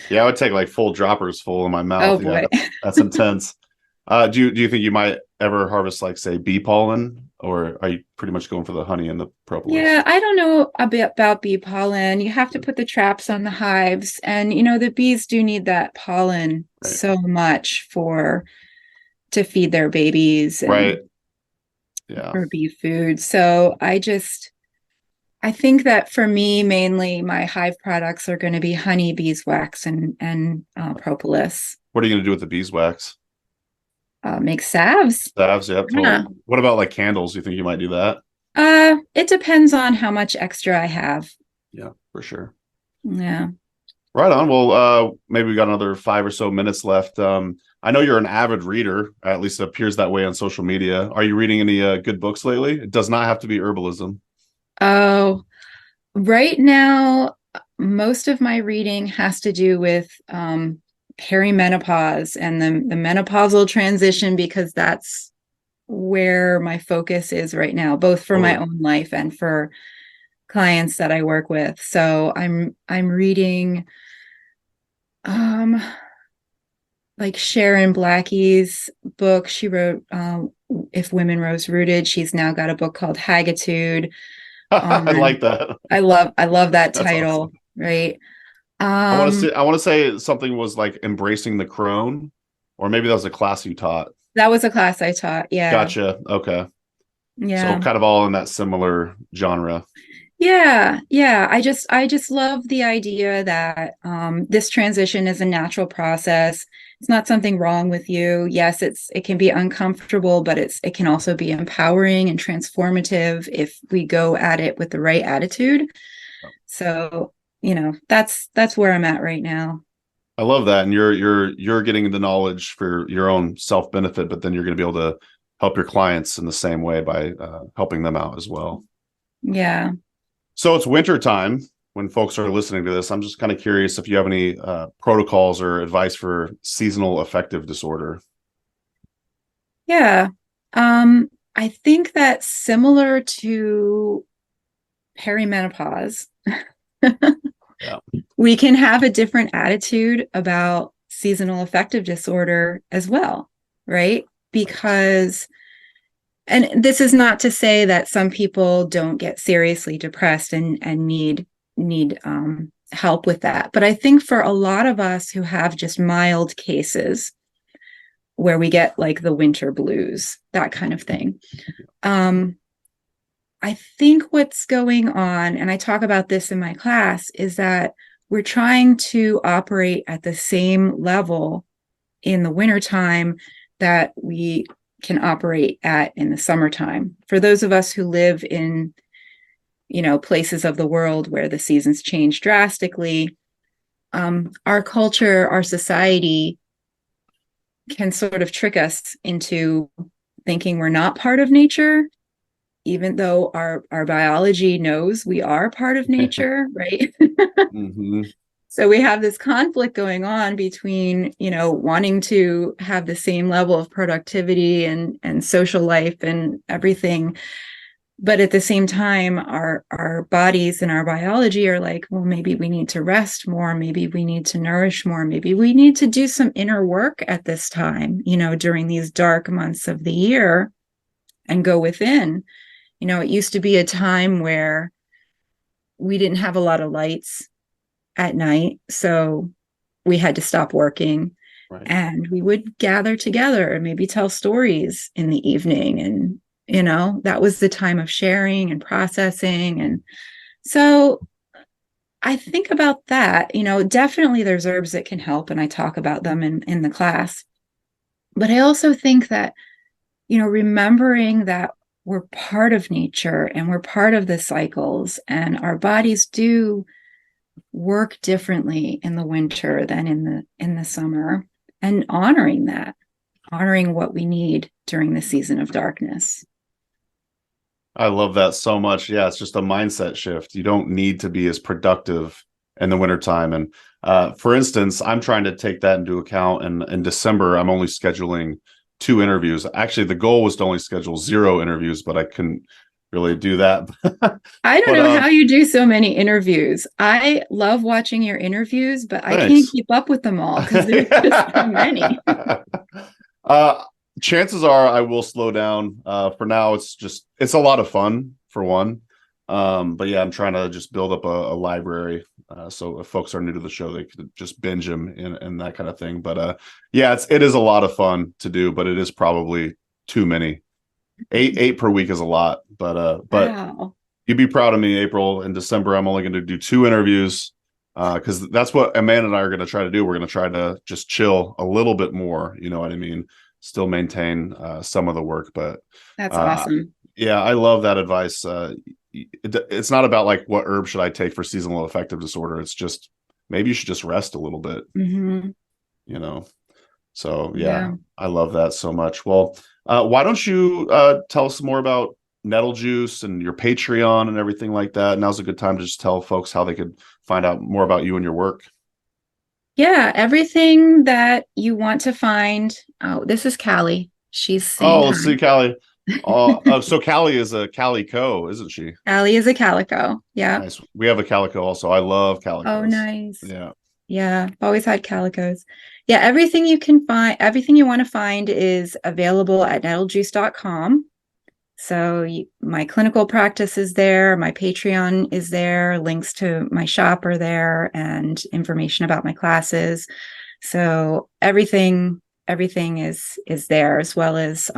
Yeah, I would take like full droppers full in my Oh mouth. Yeah, boy. that's intense. Do you think you might ever harvest like, say, bee pollen, or are you pretty much going for the honey and the propolis? Yeah, I don't know a bit about bee pollen. You have to put the traps on the hives, and the bees do need that pollen Right. so much to feed their babies Right. and Yeah. for bee food. So I think that for me, mainly my hive products are going to be honey, beeswax, and propolis. What are you going to do with the beeswax? Make salves. Salves, yep, Yeah. totally. What about like candles? Do you think you might do that? It depends on how much extra I have. Yeah, for sure. Yeah. Right on. Well, maybe we got another 5 or so minutes left. I know you're an avid reader, at least it appears that way on social media. Are you reading any good books lately? It does not have to be herbalism. Oh, right now, most of my reading has to do with perimenopause and the menopausal transition because that's where my focus is right now, both for my Totally. own life and for clients that I work with. So I'm reading um like Sharon Blackie's book. She wrote If Women Rose Rooted. She's now got a book called Haggitude I on like that. I love that That's title, awesome. right? I want to say something was like embracing the crone, or maybe that was a class you taught. That was a class I taught. Yeah. Gotcha. Okay. So Yeah. kind of all in that similar genre. Yeah. I just love the idea that this transition is a natural process. It's not something wrong with you. Yes, it can be uncomfortable, but it can also be empowering and transformative if we go at it with the right attitude. So, that's where I'm at right now. I love that. And you're getting the knowledge for your own self benefit, but then you're going to be able to help your clients in the same way by helping them out as well. Yeah. So it's winter time when folks are listening to this. I'm just kind of curious if you have any protocols or advice for seasonal affective disorder. Yeah. I think that similar to perimenopause, Yeah. we can have a different attitude about seasonal affective disorder as well, right? Because, and this is not to say that some people don't get seriously depressed and need help with that, but I think for a lot of us who have just mild cases where we get like the winter blues, that kind of thing. I think what's going on, and I talk about this in my class, is that we're trying to operate at the same level in the wintertime that we can operate at in the summertime. For those of us who live in, places of the world where the seasons change drastically, our culture, our society can sort of trick us into thinking we're not part of nature, even though our biology knows we are part of nature, right? Mm-hmm. So we have this conflict going on between, wanting to have the same level of productivity and social life and everything. But at the same time, our bodies and our biology are like, well, maybe we need to rest more. Maybe we need to nourish more. Maybe we need to do some inner work at this time, during these dark months of the year and go within. It used to be a time where we didn't have a lot of lights at night. So we had to stop working, Right. and we would gather together and maybe tell stories in the evening. And, that was the time of sharing and processing. And so I think about that, definitely there's herbs that can help, and I talk about them in the class. But I also think that, remembering that we're part of nature and we're part of the cycles, and our bodies do work differently in the winter than in the summer, and honoring what we need during the season of darkness. I love that so much. Yeah, it's just a mindset shift. You don't need to be as productive in the wintertime. And for instance, I'm trying to take that into account. And in December, I'm only scheduling 2 interviews. Actually, the goal was to only schedule 0 interviews, but I couldn't really do that. I don't But know how you do so many interviews. I love watching your interviews, but I can't thanks. keep up with them all because there's just so many. uh, Chances are I will slow down. For now, it's a lot of fun for one. But yeah, I'm trying to just build up a library. So if folks are new to the show, they could just binge them and that kind of thing. But yeah, it is a lot of fun to do, but it is probably too many. Eight per week is a lot, but Wow. you'd be proud of me, April. In December, I'm only going to do 2 interviews because that's what Amanda and I are going to try to do. We're going to try to just chill a little bit more. You know what I mean? Still maintain some of the work, but That's awesome. yeah, I love that advice. It's not about like what herb should I take for seasonal affective disorder. It's just maybe you should just rest a little bit. Mm-hmm. You know. So yeah, Yeah. I love that so much. Well, why don't you tell us more about Nettlejuice and your Patreon and everything like that? Now's a good time to just tell folks how they could find out more about you and your work. Yeah, everything that you want to find. Oh, this is Callie. She's saying Oh, let's see, hi. Callie. So Callie is a calico, isn't she? Callie is a calico. Yeah. Nice. We have a calico also. I love Oh, calicos. nice. Yeah. Yeah, always had calicos. Yeah, everything you can find, everything you want to find is available at nettlejuice.com. So my clinical practice is there, my Patreon is there, links to my shop are there, and information about my classes. So everything is there, as well as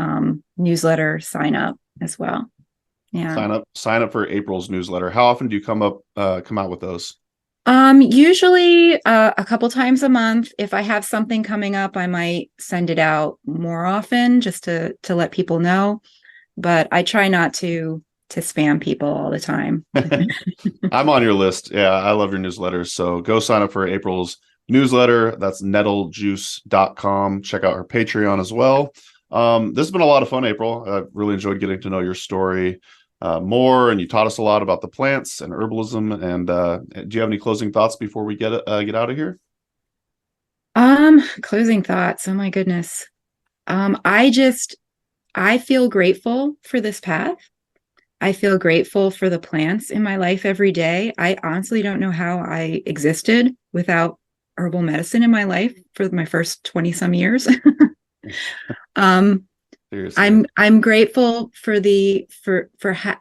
newsletter sign up as well. Yeah. Sign up for April's newsletter. How often do you come out with those? Usually a couple times a month. If I have something coming up, I might send it out more often just to let people know. But I try not to spam people all the time. I'm on your list. Yeah, I love your newsletters. So go sign up for April's newsletter. That's nettlejuice.com. Check out her Patreon as well. This has been a lot of fun, April. I've really enjoyed getting to know your story more, and you taught us a lot about the plants and herbalism. And do you have any closing thoughts before we get out of here? Closing thoughts. Oh my goodness. I feel grateful for this path. I feel grateful for the plants in my life every day. I honestly don't know how I existed without herbal medicine in my life for my first 20 some years. Seriously. I'm grateful for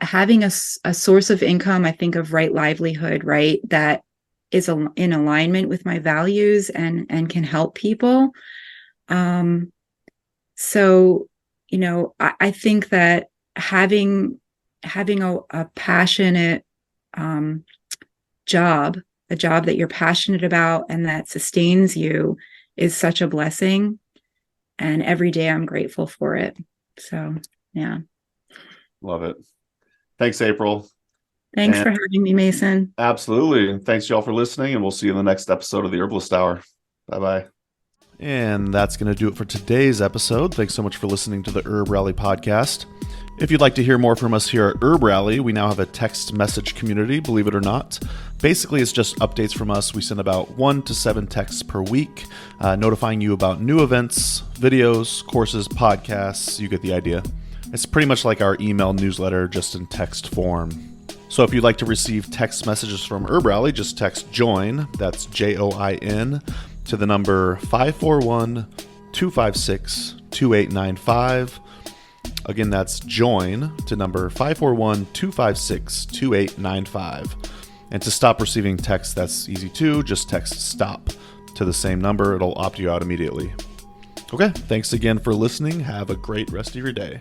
having a source of income. I think of right livelihood, right? That is in alignment with my values and can help people. So, I think that having a passionate job, a job that you're passionate about and that sustains you is such a blessing. And every day I'm grateful for it. So, yeah. Love it. Thanks, April. Thanks for having me, Mason. Absolutely. And thanks, y'all, for listening. And we'll see you in the next episode of the Herbalist Hour. Bye-bye. And that's going to do it for today's episode. Thanks so much for listening to the Herb Rally podcast. If you'd like to hear more from us here at Herb Rally, we now have a text message community, believe it or not. Basically, it's just updates from us. We send about 1 to 7 texts per week, notifying you about new events, videos, courses, podcasts. You get the idea. It's pretty much like our email newsletter, just in text form. So if you'd like to receive text messages from Herb Rally, just text JOIN, that's JOIN, to the number 541-256-2895. Again, that's JOIN to number 541-256-2895. And to stop receiving texts, that's easy too. Just text STOP to the same number. It'll opt you out immediately. Okay, thanks again for listening. Have a great rest of your day.